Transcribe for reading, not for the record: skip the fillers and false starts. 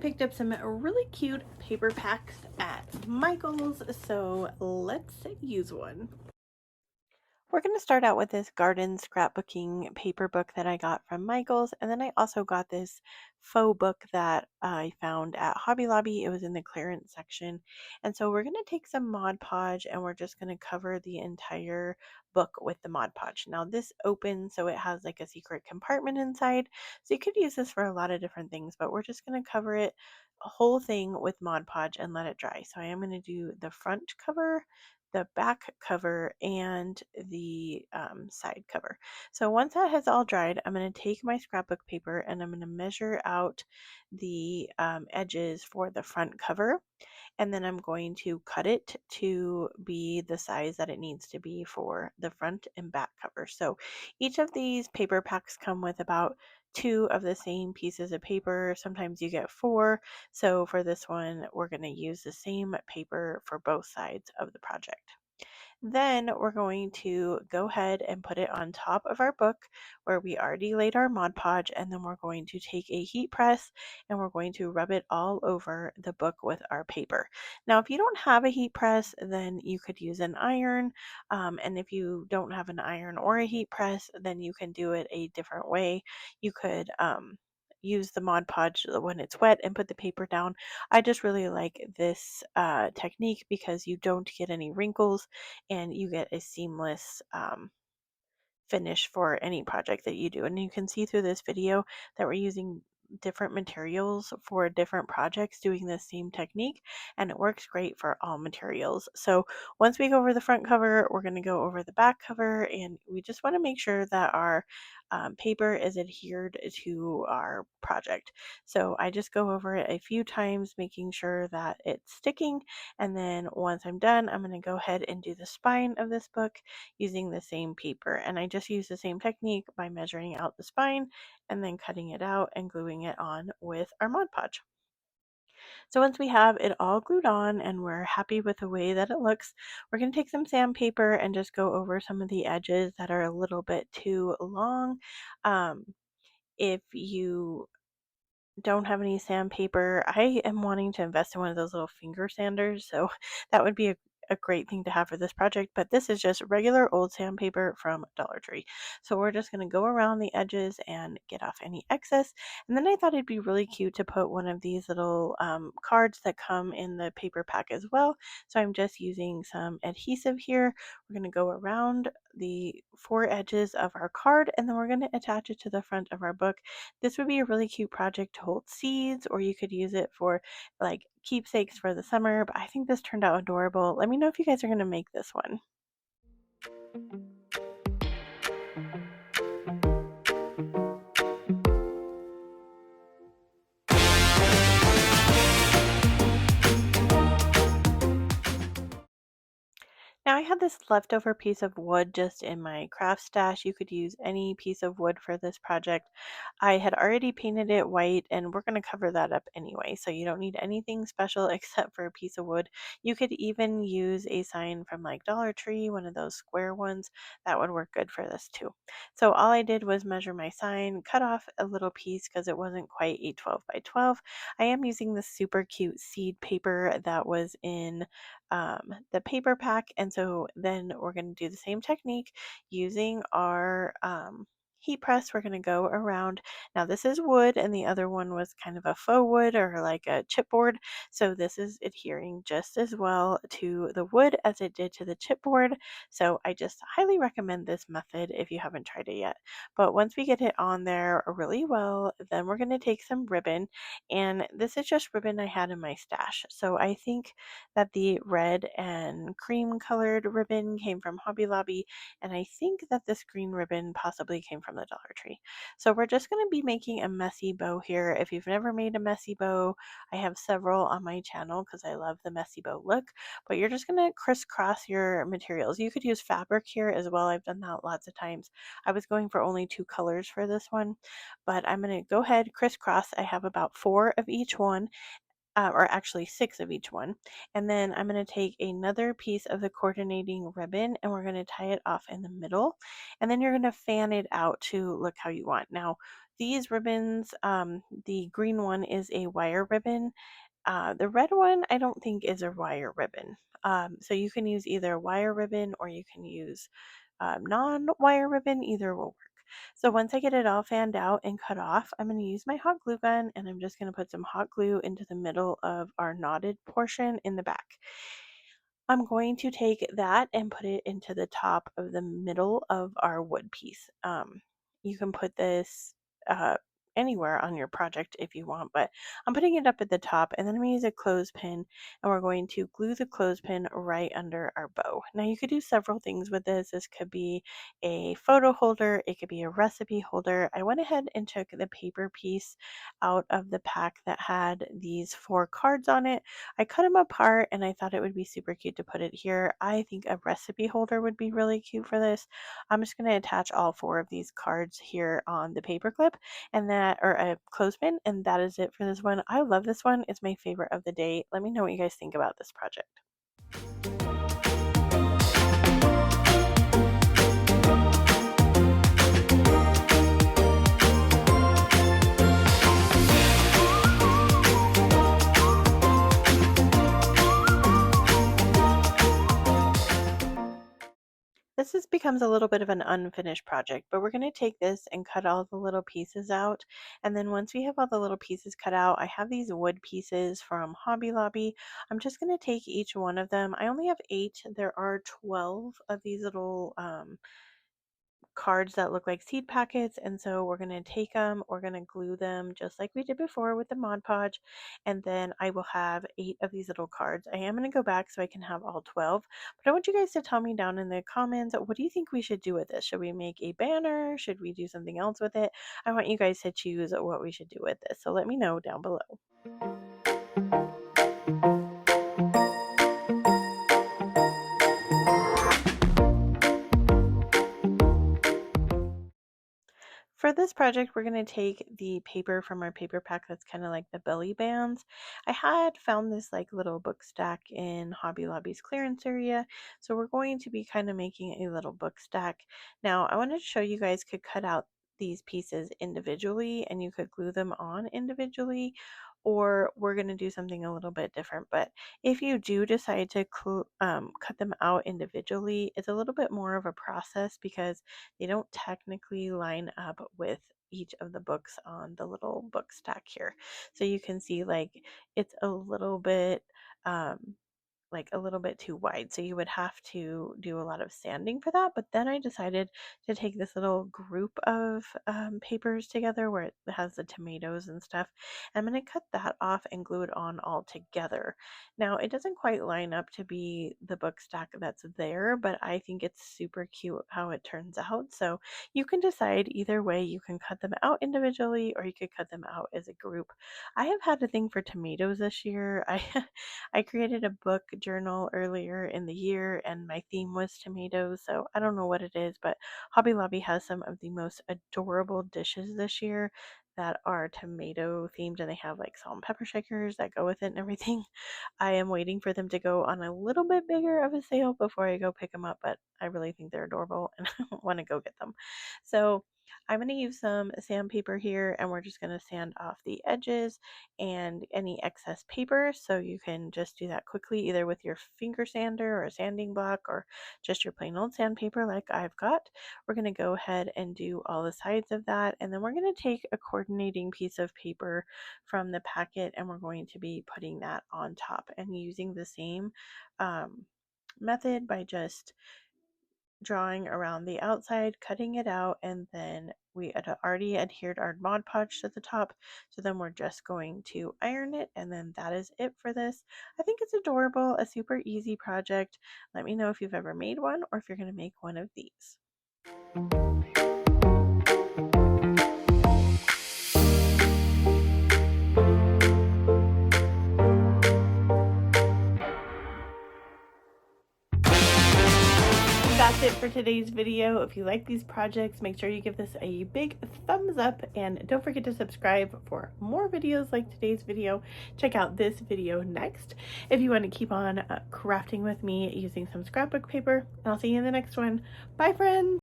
picked up some really cute paper packs at Michael's, so let's use one. We're going to start out with this garden scrapbooking paper book that I got from Michael's, and then I also got this faux book that I found at Hobby Lobby. It was in the clearance section. And so we're going to take some Mod Podge and we're just going to cover the entire book with the Mod Podge. Now this opens so it has like a secret compartment inside. So you could use this for a lot of different things, but we're just going to cover it a whole thing with Mod Podge and let it dry. So I am going to do the front cover, the back cover, and the side cover. So once that has all dried, I'm going to take my scrapbook paper and I'm going to measure out the edges for the front cover, and then I'm going to cut it to be the size that it needs to be for the front and back cover. So each of these paper packs come with about two of the same pieces of paper. Sometimes you get four. So for this one, we're going to use the same paper for both sides of the project. Then we're going to go ahead and put it on top of our book where we already laid our Mod Podge, and then we're going to take a heat press and we're going to rub it all over the book with our paper. Now, if you don't have a heat press, then you could use an iron. And if you don't have an iron or a heat press, then you can do it a different way. You could use the Mod Podge when it's wet and put the paper down. I just really like this technique because you don't get any wrinkles and you get a seamless finish for any project that you do. And you can see through this video that we're using different materials for different projects doing the same technique, and it works great for all materials. So once we go over the front cover, we're going to go over the back cover, and we just want to make sure that our paper is adhered to our project. So I just go over it a few times, making sure that it's sticking, and then once I'm done, I'm going to go ahead and do the spine of this book using the same paper. And I just use the same technique by measuring out the spine and then cutting it out and gluing it on with our Mod Podge. So once we have it all glued on and we're happy with the way that it looks, we're going to take some sandpaper and just go over some of the edges that are a little bit too long. If you don't have any sandpaper, I am wanting to invest in one of those little finger sanders, so that would be a great thing to have for this project, but this is just regular old sandpaper from Dollar Tree. So we're just going to go around the edges and get off any excess. And then I thought it'd be really cute to put one of these little cards that come in the paper pack as well. So I'm just using some adhesive here. We're going to go around the four edges of our card, and then we're going to attach it to the front of our book. This would be a really cute project to hold seeds, or you could use it for like keepsakes for the summer, but I think this turned out adorable. Let me know if you guys are going to make this one. Now I had this leftover piece of wood just in my craft stash. You could use any piece of wood for this project. I had already painted it white, and we're going to cover that up anyway, so you don't need anything special except for a piece of wood. You could even use a sign from like Dollar Tree, one of those square ones. That would work good for this too. So all I did was measure my sign, cut off a little piece because it wasn't quite 812 by 12. I am using this super cute seed paper that was in the paper pack. And so then we're going to do the same technique using our heat press. We're going to go around. Now this is wood and the other one was kind of a faux wood or like a chipboard. So this is adhering just as well to the wood as it did to the chipboard. So I just highly recommend this method if you haven't tried it yet. But once we get it on there really well, then we're going to take some ribbon, and this is just ribbon I had in my stash. So I think that the red and cream colored ribbon came from Hobby Lobby, and I think that this green ribbon possibly came from the Dollar Tree. So we're just going to be making a messy bow here. If you've never made a messy bow, I have several on my channel because I love the messy bow look, but you're just going to crisscross your materials. You could use fabric here as well. I've done that lots of times. I was going for only two colors for this one, but I'm going to go ahead crisscross. I have about four of each one, or actually six of each one. And then I'm going to take another piece of the coordinating ribbon and we're going to tie it off in the middle. And then you're going to fan it out to look how you want. Now, These ribbons, the green one is a wire ribbon. The red one I don't think is a wire ribbon. So you can use either wire ribbon or you can use non-wire ribbon, either will work. So once I get it all fanned out and cut off, I'm going to use my hot glue gun and I'm just going to put some hot glue into the middle of our knotted portion in the back. I'm going to take that and put it into the top of the middle of our wood piece. You can put this uh, anywhere on your project if you want, but I'm putting it up at the top, and then I'm going to use a clothespin and we're going to glue the clothespin right under our bow. Now you could do several things with this. This could be a photo holder, it could be a recipe holder. I went ahead and took the paper piece out of the pack that had these 4 cards on it. I cut them apart and I thought it would be super cute to put it here. I think a recipe holder would be really cute for this. I'm just going to attach all 4 of these cards here on the paper clip and that, or a clothespin, and that is it for this one. I love this one. It's my favorite of the day. Let me know what you guys think about this project. Becomes a little bit of an unfinished project, but we're going to take this and cut all the little pieces out. And then once we have all the little pieces cut out, I have these wood pieces from Hobby Lobby. I'm just going to take each one of them. I only have 8. There are 12 of these little cards that look like seed packets, and so we're going to take them, we're going to glue them just like we did before with the Mod Podge, and then I will have 8 of these little cards. I am going to go back so I can have all 12, but I want you guys to tell me down in the comments, what do you think we should do with this? Should we make a banner? Should we do something else with it? I want you guys to choose what we should do with this, so let me know down below. For this project, we're going to take the paper from our paper pack that's kind of like the belly bands. I had found this like little book stack in Hobby Lobby's clearance area, so we're going to be kind of making a little book stack. Now, I wanted to show you guys could cut out these pieces individually and you could glue them on individually, or we're going to do something a little bit different. But if you do decide to cut them out individually, it's a little bit more of a process because they don't technically line up with each of the books on the little book stack here. So you can see like it's a little bit too wide. So you would have to do a lot of sanding for that. But then I decided to take this little group of papers together where it has the tomatoes and stuff. And I'm going to cut that off and glue it on all together. Now, it doesn't quite line up to be the book stack that's there, but I think it's super cute how it turns out. So you can decide either way. You can cut them out individually or you could cut them out as a group. I have had a thing for tomatoes this year. I created a book journal earlier in the year and my theme was tomatoes. So I don't know what it is, but Hobby Lobby has some of the most adorable dishes this year that are tomato themed, and they have like salt and pepper shakers that go with it and everything. I am waiting for them to go on a little bit bigger of a sale before I go pick them up, but I really think they're adorable and I want to go get them. So I'm going to use some sandpaper here and we're just going to sand off the edges and any excess paper. So you can just do that quickly either with your finger sander or a sanding block or just your plain old sandpaper like I've got. We're going to go ahead and do all the sides of that, and then we're going to take a coordinating piece of paper from the packet and we're going to be putting that on top and using the same method by just drawing around the outside, cutting it out, and then we had already adhered our Mod Podge to the top, so then we're just going to iron it, and then that is it for this. I think it's adorable, a super easy project. Let me know if you've ever made one or if you're going to make one of these. That's it for today's video. If you like these projects, make sure you give this a big thumbs up and don't forget to subscribe for more videos like today's video. Check out this video next if you want to keep on crafting with me using some scrapbook paper, and I'll see you in the next one. Bye, friends.